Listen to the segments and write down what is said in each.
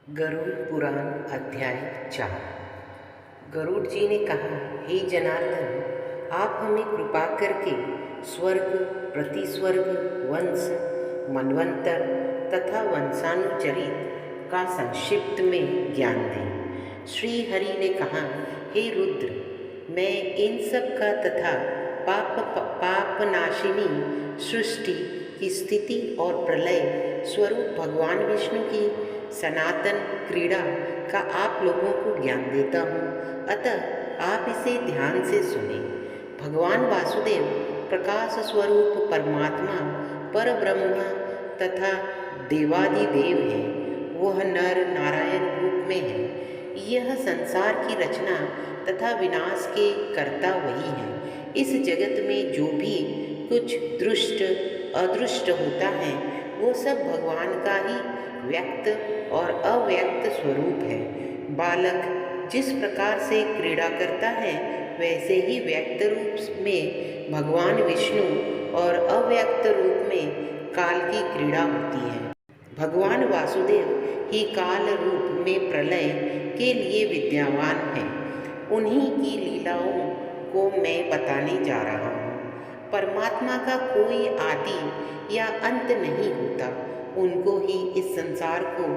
गरुड़ पुराण अध्याय 4। गरुड़ जी ने कहा, हे जनार्दन, आप हमें कृपा करके स्वर्ग, प्रतिस्वर्ग, वंश, मनवंतर तथा वंशानुचरित का संक्षिप्त में ज्ञान दें। श्री हरि ने कहा, हे रुद्र, मैं इन सब का तथा पापनाशिनी सृष्टि की स्थिति और प्रलय स्वरूप भगवान विष्णु की सनातन क्रीड़ा का आप लोगों को ज्ञान देता हूँ, अतः आप इसे ध्यान से सुने। भगवान वासुदेव प्रकाश स्वरूप परमात्मा पर ब्रह्मा तथा देवादिदेव हैं। वह नर नारायण रूप में है। यह संसार की रचना तथा विनाश के कर्ता वही हैं। इस जगत में जो भी कुछ दृष्ट अदृष्ट होता है वो सब भगवान का ही व्यक्त और अव्यक्त स्वरूप है। बालक जिस प्रकार से क्रीड़ा करता है वैसे ही व्यक्त रूप में भगवान विष्णु और अव्यक्त रूप में काल की क्रीड़ा होती है। भगवान वासुदेव ही काल रूप में प्रलय के लिए विद्यमान हैं। उन्हीं की लीलाओं को मैं बताने जा रहा हूँ। परमात्मा का कोई आदि या अंत नहीं होता। उनको ही इस संसार को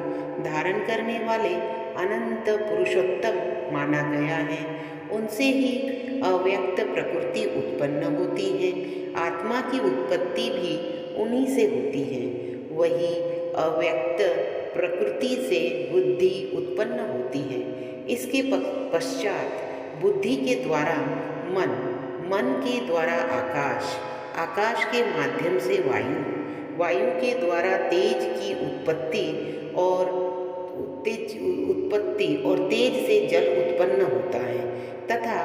धारण करने वाले अनंत पुरुषोत्तम माना गया है। उनसे ही अव्यक्त प्रकृति उत्पन्न होती है। आत्मा की उत्पत्ति भी उन्हीं से होती है। वही अव्यक्त प्रकृति से बुद्धि उत्पन्न होती है। इसके पश्चात बुद्धि के द्वारा मन, मन के द्वारा आकाश, आकाश के माध्यम से वायु, वायु के द्वारा तेज की उत्पत्ति और तेज से जल उत्पन्न होता है तथा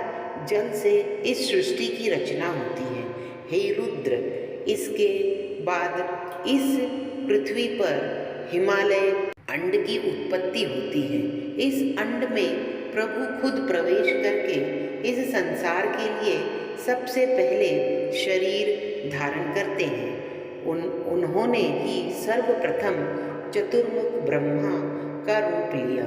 जल से इस सृष्टि की रचना होती है। हे रुद्र, इसके बाद इस पृथ्वी पर हिमालय अंड की उत्पत्ति होती है। इस अंड में प्रभु खुद प्रवेश करके इस संसार के लिए सबसे पहले शरीर धारण करते हैं। उन्होंने ही सर्वप्रथम चतुर्मुख ब्रह्मा का रूप लिया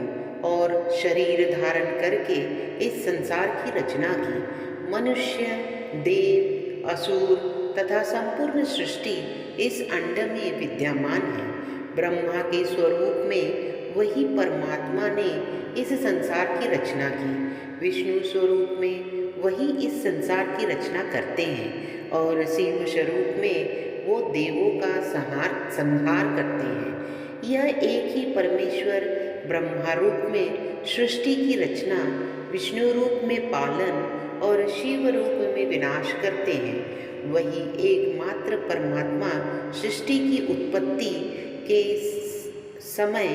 और शरीर धारण करके इस संसार की रचना की। मनुष्य, देव, असुर तथा संपूर्ण सृष्टि इस अंड में विद्यमान है। ब्रह्मा के स्वरूप में वही परमात्मा ने इस संसार की रचना की। विष्णु स्वरूप में वही इस संसार की रचना करते हैं और शिव स्वरूप में वो देवों का संहार करते हैं। यह एक ही परमेश्वर ब्रह्मा रूप में सृष्टि की रचना, विष्णु रूप में पालन और शिव रूप में विनाश करते हैं। वही एकमात्र परमात्मा सृष्टि की उत्पत्ति के समय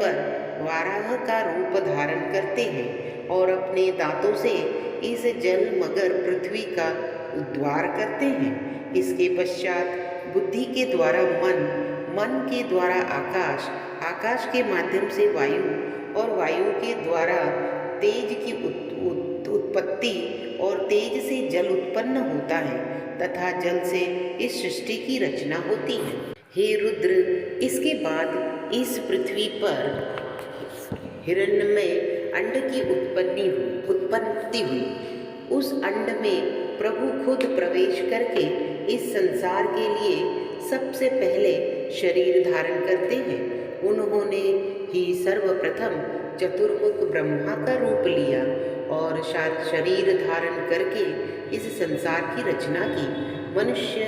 पर वाराह का रूप धारण करते हैं और अपने दांतों से इस जल मगर पृथ्वी का उद्धार करते हैं। इसके पश्चात बुद्धि के द्वारा मन, मन के द्वारा आकाश, आकाश के माध्यम से वायु और वायु के द्वारा तेज की उत्पत्ति और तेज से जल उत्पन्न होता है तथा जल से इस सृष्टि की रचना होती है। हे रुद्र, इसके बाद इस पृथ्वी पर हिरण्मय अंड की उत्पत्ति हुई। उस अंड में प्रभु खुद प्रवेश करके इस संसार के लिए सबसे पहले शरीर धारण करते हैं। उन्होंने ही सर्वप्रथम चतुर्मुख ब्रह्मा का रूप लिया और शरीर धारण करके इस संसार की रचना की। मनुष्य,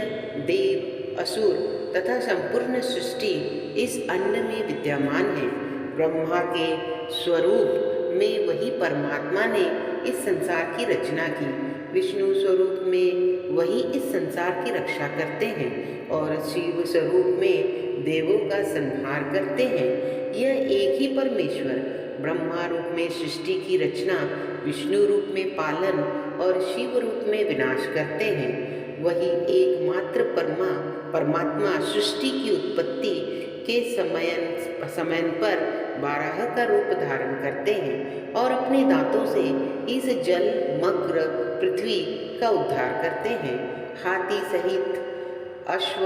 देव, असुर तथा संपूर्ण सृष्टि इस अंड में विद्यमान है। ब्रह्मा के स्वरूप में वही परमात्मा ने इस संसार की रचना की। विष्णु स्वरूप में वही इस संसार की रक्षा करते हैं और शिव स्वरूप में देवों का संहार करते हैं। यह एक ही परमेश्वर ब्रह्मा रूप में सृष्टि की रचना, विष्णु रूप में पालन और शिव रूप में विनाश करते हैं। वही एकमात्र परमात्मा सृष्टि की उत्पत्ति के समय पर वाराह का रूप धारण करते हैं और अपने दांतों से इस जल मग्र पृथ्वी का उद्धार करते हैं। हाथी सहित अश्व,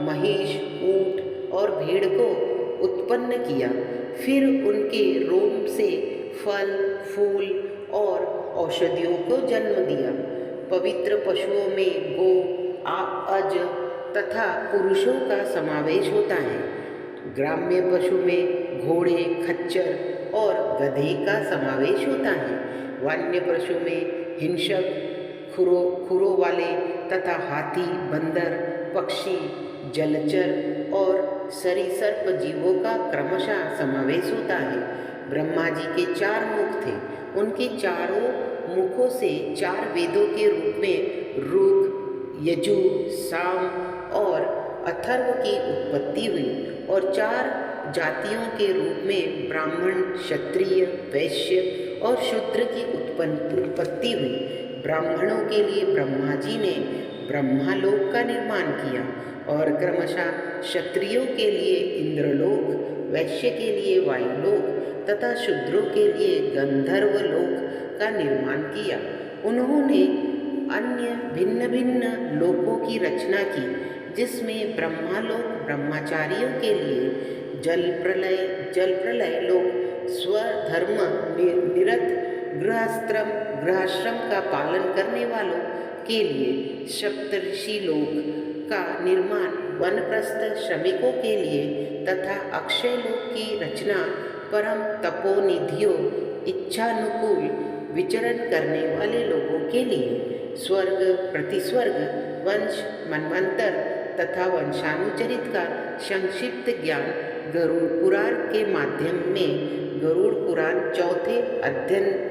महिष, ऊंट और भेड़ को उत्पन्न किया फिर उनके रोम से फल, फूल और औषधियों को जन्म दिया। पवित्र पशुओं में गो, अज तथा पुरुषों का समावेश होता है। ग्राम्य पशु में घोड़े, खच्चर और गधे का समावेश होता है। वन्य पशु में हिंसक, खुरों वाले तथा हाथी, बंदर, पक्षी, जलचर और सरीसृप जीवों का क्रमशः समावेश होता है। ब्रह्मा जी के 4 मुख थे। उनके चारों मुखों से 4 वेदों के रूप में ऋग, यजु, साम और अथर्व की उत्पत्ति हुई और 4 जातियों के रूप में ब्राह्मण, क्षत्रिय, वैश्य और शूद्र की उत्पत्ति हुई। ब्राह्मणों के लिए ब्रह्मा जी ने ब्रह्मालोक का निर्माण किया और क्रमशः क्षत्रियों के लिए इंद्रलोक, वैश्य के लिए वायुलोक तथा शूद्रों के लिए गंधर्व लोक का निर्माण किया। उन्होंने अन्य भिन्न भिन्न लोकों की रचना की, जिसमें ब्रह्मालोक ब्रह्मचारियों के लिए, जल प्रलय लोक स्वधर्म निरत गृहस्थाश्रम का पालन करने वालों के लिए, सप्तऋषि लोक का निर्माण वनप्रस्थ श्रमिकों के लिए तथा अक्षय लोक की रचना परम तपोनिधियों, इच्छानुकूल विचरण करने वाले लोगों के लिए, स्वर्ग, प्रतिस्वर्ग, वंश, मनवंतर तथा वंशानुचरित का संक्षिप्त ज्ञान गरुड़ पुराण के माध्यम में गरुड़ पुराण 4थे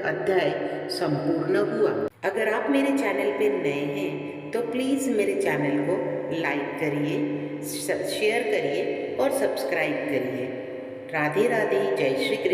अध्याय संपूर्ण हुआ। अगर आप मेरे चैनल पे नए हैं तो प्लीज़ मेरे चैनल को लाइक करिए, शेयर करिए और सब्सक्राइब करिए। राधे राधे, जय श्री कृष्ण।